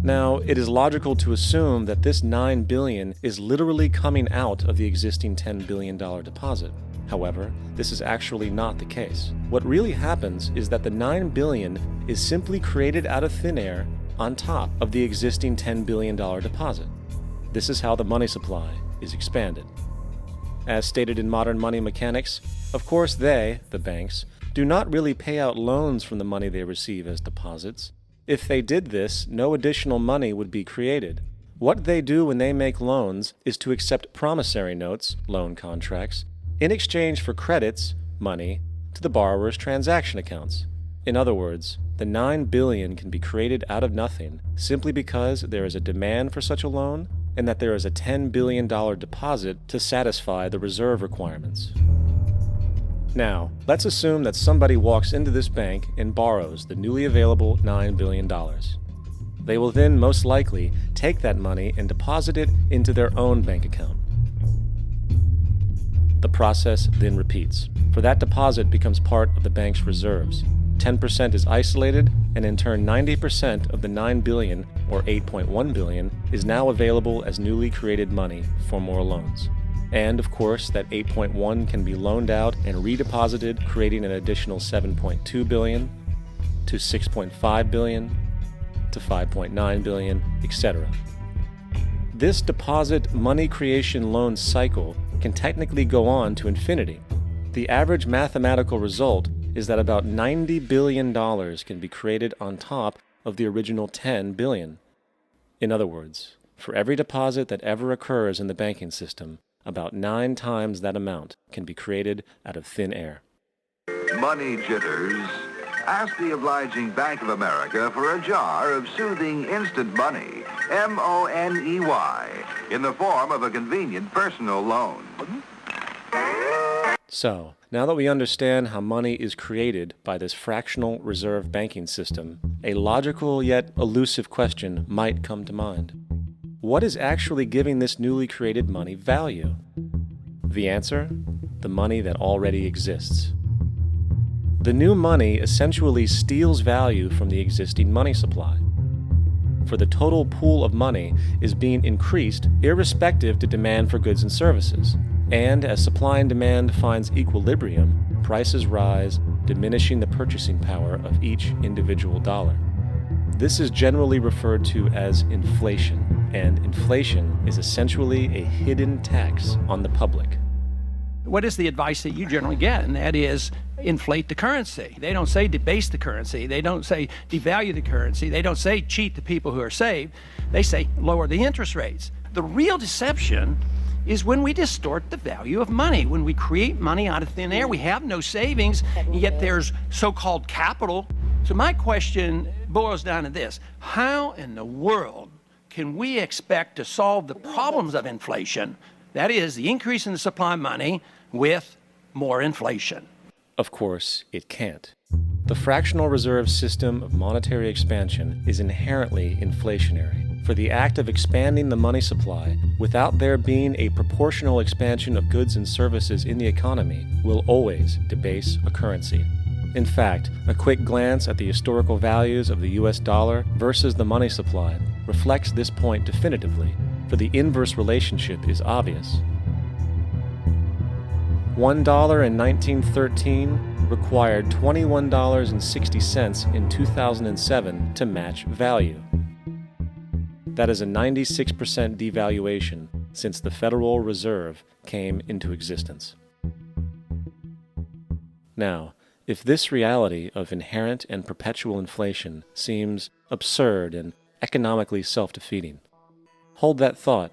Now, it is logical to assume that this $9 billion is literally coming out of the existing $10 billion deposit. However, this is actually not the case. What really happens is that the $9 billion is simply created out of thin air on top of the existing $10 billion deposit. This is how the money supply is expanded. As stated in modern money mechanics, of course they, the banks, do not really pay out loans from the money they receive as deposits. If they did this, no additional money would be created. What they do when they make loans is to accept promissory notes, loan contracts, in exchange for credits, money, to the borrower's transaction accounts. In other words, the $9 billion can be created out of nothing simply because there is a demand for such a loan and that there is a $10 billion deposit to satisfy the reserve requirements. Now, let's assume that somebody walks into this bank and borrows the newly available $9 billion. They will then most likely take that money and deposit it into their own bank account. The process then repeats, for that deposit becomes part of the bank's reserves. 10% is isolated, and in turn 90% of the $9 billion, or $8.1 billion, is now available as newly created money for more loans. And of course, that 8.1 can be loaned out and redeposited, creating an additional 7.2 billion, to 6.5 billion, to 5.9 billion, etc. This deposit money creation loan cycle can technically go on to infinity. The average mathematical result is that about $90 billion can be created on top of the original $10 billion. In other words, for every deposit that ever occurs in the banking system, about 9 times that amount can be created out of thin air. Money jitters. Ask the obliging Bank of America for a jar of soothing instant money, M-O-N-E-Y, in the form of a convenient personal loan. So, now that we understand how money is created by this fractional reserve banking system, a logical yet elusive question might come to mind. What is actually giving this newly created money value? The answer? The money that already exists. The new money essentially steals value from the existing money supply. For the total pool of money is being increased irrespective to demand for goods and services. And as supply and demand finds equilibrium, prices rise, diminishing the purchasing power of each individual dollar. This is generally referred to as inflation, and inflation is essentially a hidden tax on the public. What is the advice that you generally get? And that is inflate the currency. They don't say debase the currency. They don't say devalue the currency. They don't say cheat the people who are saved. They say lower the interest rates. The real deception is when we distort the value of money. When we create money out of thin air, we have no savings, and yet there's so-called capital. So my question boils down to this: how in the world can we expect to solve the problems of inflation, that is, the increase in the supply of money, with more inflation? Of course, it can't. The fractional reserve system of monetary expansion is inherently inflationary. For the act of expanding the money supply, without there being a proportional expansion of goods and services in the economy, will always debase a currency. In fact, a quick glance at the historical values of the US dollar versus the money supply reflects this point definitively, for the inverse relationship is obvious. $1 in 1913 required $21.60 in 2007 to match value. That is a 96% devaluation since the Federal Reserve came into existence. Now, if this reality of inherent and perpetual inflation seems absurd and economically self-defeating, hold that thought,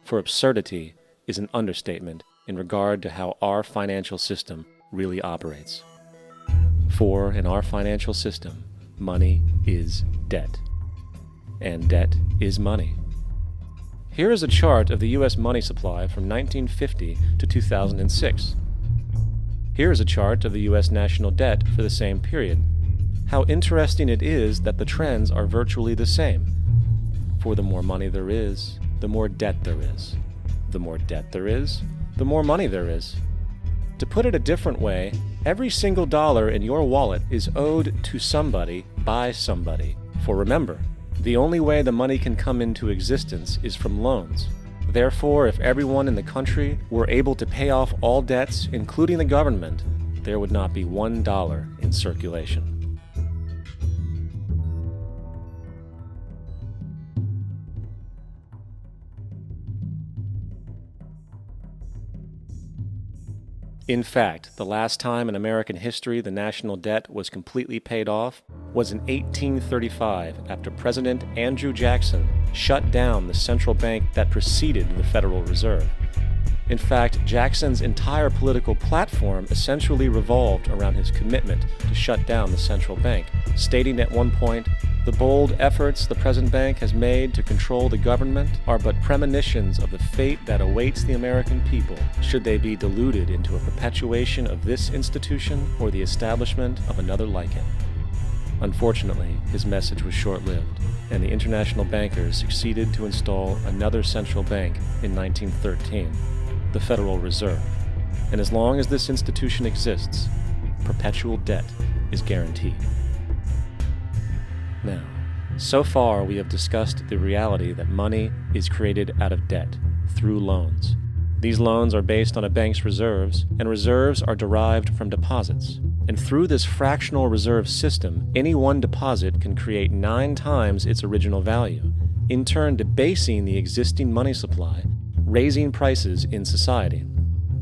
for absurdity is an understatement in regard to how our financial system really operates. For in our financial system, money is debt, and debt is money. Here is a chart of the U.S. money supply from 1950 to 2006. Here is a chart of the U.S. national debt for the same period. How interesting it is that the trends are virtually the same. For the more money there is, the more debt there is. The more debt there is, the more money there is. To put it a different way, every single dollar in your wallet is owed to somebody by somebody. For remember, The only way the money can come into existence is from loans. Therefore, if everyone in the country were able to pay off all debts, including the government, there would not be $1 in circulation. In fact, the last time in American history the national debt was completely paid off was in 1835 after President Andrew Jackson shut down the central bank that preceded the Federal Reserve. In fact, Jackson's entire political platform essentially revolved around his commitment to shut down the central bank, stating at one point, "The bold efforts the present bank has made to control the government are but premonitions of the fate that awaits the American people should they be deluded into a perpetuation of this institution or the establishment of another like it." Unfortunately, his message was short-lived, and the international bankers succeeded to install another central bank in 1913, the Federal Reserve. And as long as this institution exists, perpetual debt is guaranteed. Now, so far we have discussed the reality that money is created out of debt, through loans. These loans are based on a bank's reserves, and reserves are derived from deposits. And through this fractional reserve system, any one deposit can create 9 times its original value, in turn debasing the existing money supply, raising prices in society.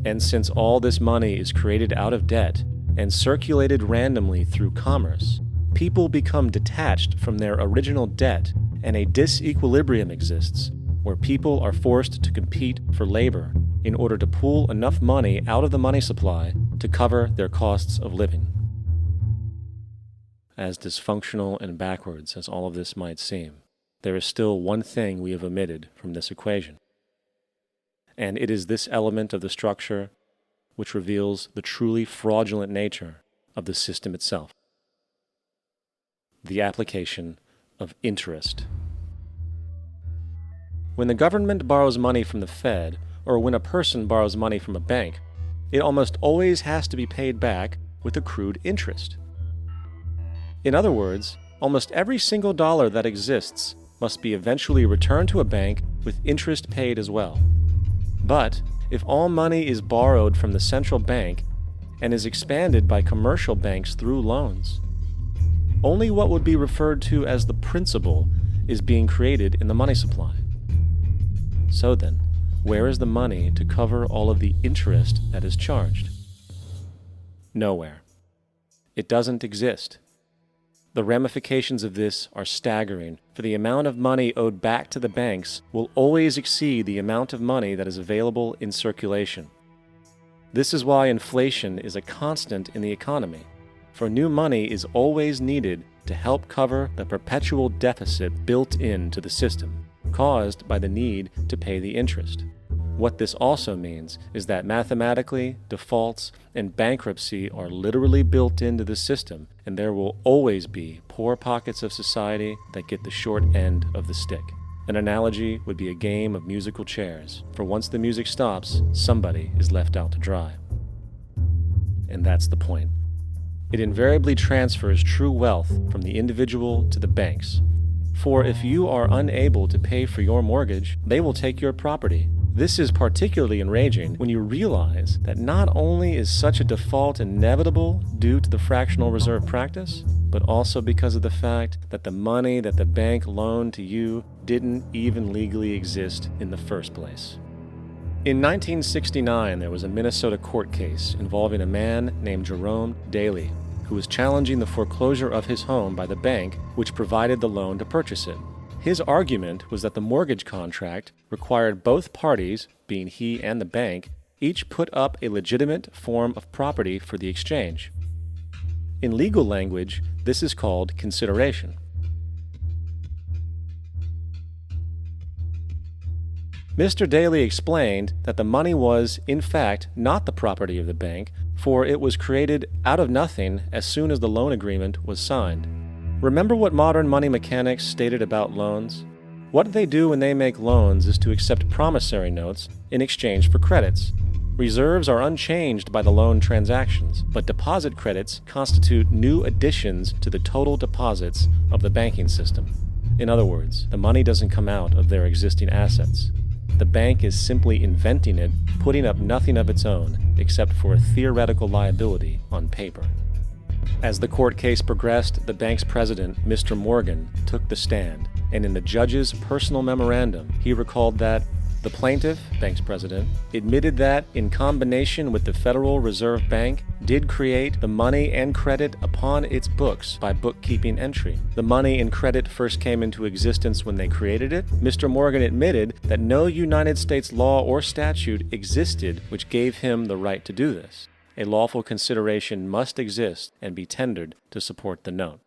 And since all this money is created out of debt and circulated randomly through commerce, people become detached from their original debt, and a disequilibrium exists where people are forced to compete for labor in order to pull enough money out of the money supply to cover their costs of living. As dysfunctional and backwards as all of this might seem, there is still one thing we have omitted from this equation. And it is this element of the structure which reveals the truly fraudulent nature of the system itself: the application of interest. When the government borrows money from the Fed, or when a person borrows money from a bank, it almost always has to be paid back with accrued interest. In other words, almost every single dollar that exists must be eventually returned to a bank with interest paid as well. But if all money is borrowed from the central bank and is expanded by commercial banks through loans, only what would be referred to as the principal is being created in the money supply. So then, where is the money to cover all of the interest that is charged? Nowhere. It doesn't exist. The ramifications of this are staggering, for the amount of money owed back to the banks will always exceed the amount of money that is available in circulation. This is why inflation is a constant in the economy, for new money is always needed to help cover the perpetual deficit built into the system, caused by the need to pay the interest. What this also means is that mathematically, defaults and bankruptcy are literally built into the system, and there will always be poor pockets of society that get the short end of the stick. An analogy would be a game of musical chairs, for once the music stops, somebody is left out to dry. And that's the point. It invariably transfers true wealth from the individual to the banks. For if you are unable to pay for your mortgage, they will take your property. This is particularly enraging when you realize that not only is such a default inevitable due to the fractional reserve practice, but also because of the fact that the money that the bank loaned to you didn't even legally exist in the first place. In 1969, there was a Minnesota court case involving a man named Jerome Daly, who was challenging the foreclosure of his home by the bank which provided the loan to purchase it. His argument was that the mortgage contract required both parties, being he and the bank, each put up a legitimate form of property for the exchange. In legal language, this is called consideration. Mr. Daly explained that the money was, in fact, not the property of the bank, for it was created out of nothing as soon as the loan agreement was signed. Remember what modern money mechanics stated about loans? What they do when they make loans is to accept promissory notes in exchange for credits. Reserves are unchanged by the loan transactions, but deposit credits constitute new additions to the total deposits of the banking system. In other words, the money doesn't come out of their existing assets. The bank is simply inventing it, putting up nothing of its own except for a theoretical liability on paper. As the court case progressed, the bank's president, Mr. Morgan, took the stand, and in the judge's personal memorandum, he recalled that the plaintiff, bank's president, admitted that, in combination with the Federal Reserve Bank, did create the money and credit upon its books by bookkeeping entry. The money and credit first came into existence when they created it. Mr. Morgan admitted that no United States law or statute existed which gave him the right to do this. A lawful consideration must exist and be tendered to support the note.